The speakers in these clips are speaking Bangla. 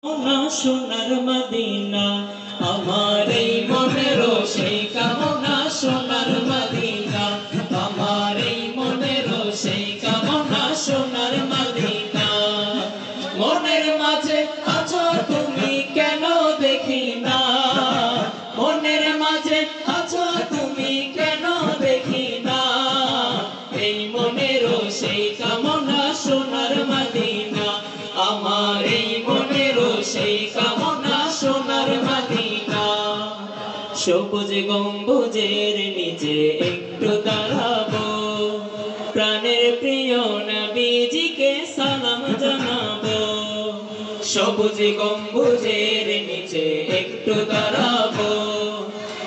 না সোনার মদিনা আমার এই মনেরও সেই কামনা সোনার মদিনা আমার এই মনেরও সেই কামনা সোনার মদিনা মনের মাঝে আছো তুমি কেন দেখি না মনের মাঝে আছো তুমি কেন দেখি না এই মনেরও সেই কামনা সোনার মদিনা আমার এই মনেরও সেই কামনা সোনার মদিনা সবুজ গম্বুজের নিচে একটু দাঁড়াবো প্রাণের প্রিয় নবীজিকে সালাম জানাবো সবুজ গম্বুজের নিচে একটু দাঁড়াবো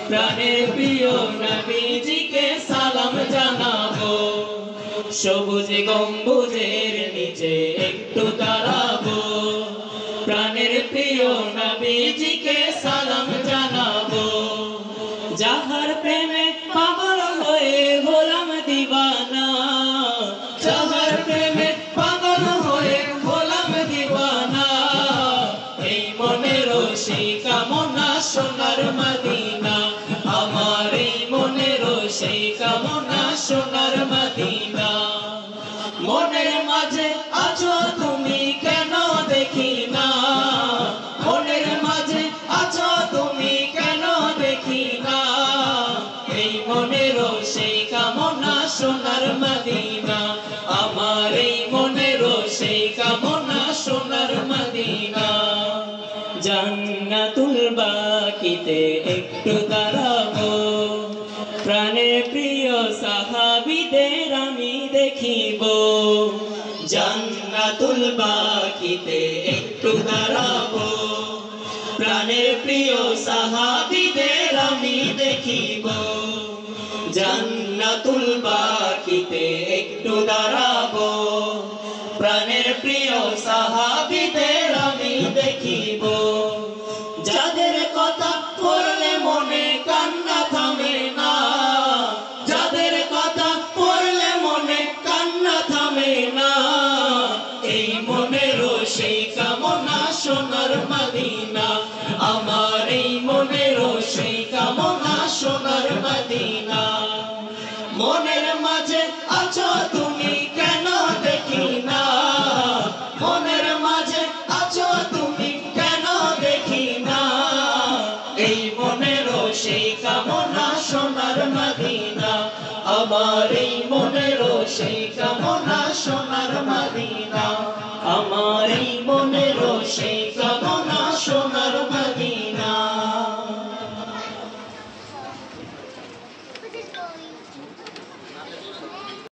প্রাণের প্রিয় নবীজিকে সালাম জানাবো সবুজ গম্বুজের নিচে একটু দাঁড়াবো প্রাণের প্রিয় নবীজিকে সালাম জানাবো যাহার প্রেমে পাগল হয়ে হলাম দিওয়ানা যাহার প্রেমে পাগল হয়ে হলাম দিওয়ানা এই মনেরও সেই কামনা সোনার মদিনা আমার এই মনেরও সেই কামনা সোনার মদিনা মনের মাঝে আছো তুমি কেন দেখি না মনের মাঝে আছো তুমি কেন দেখি না এই মনেরও সেই কামনা সোনার মদিনা আমার এই মনেরও সেই কামনা সোনার মদিনা জান্নাতুল বাকিতে একটু দাঁড়াবো প্রাণের প্রিয় সাহাবীদের আমি দেখিব জান্নাতুল বাকিতে একটু দাঁড়াবো প্রাণের প্রিয় সাহাবীদের আমি দেখিব জান্নাতুল বাকিতে একটু দাঁড়াবো প্রাণের প্রিয় সাহাবীদের আমি দেখিব যাদের কথা পড়লে মনে কান্না থামে না যাদের কথা পড়লে মনে কান্না থামে না এই মনেরও সেই কামনা সোনার মদিনা আমার এই মনেরও সেই কামনা সোনার মদিনা মনের মাঝে আছো তুমি কেন দেখি না মনের মাঝে আছো তুমি কেন দেখি না এই মনেরও সেই কামনা সোনার মদিনা আমার এই মনেরও সেই কামনা সোনার মদিনা আমার এই মনেরও সেই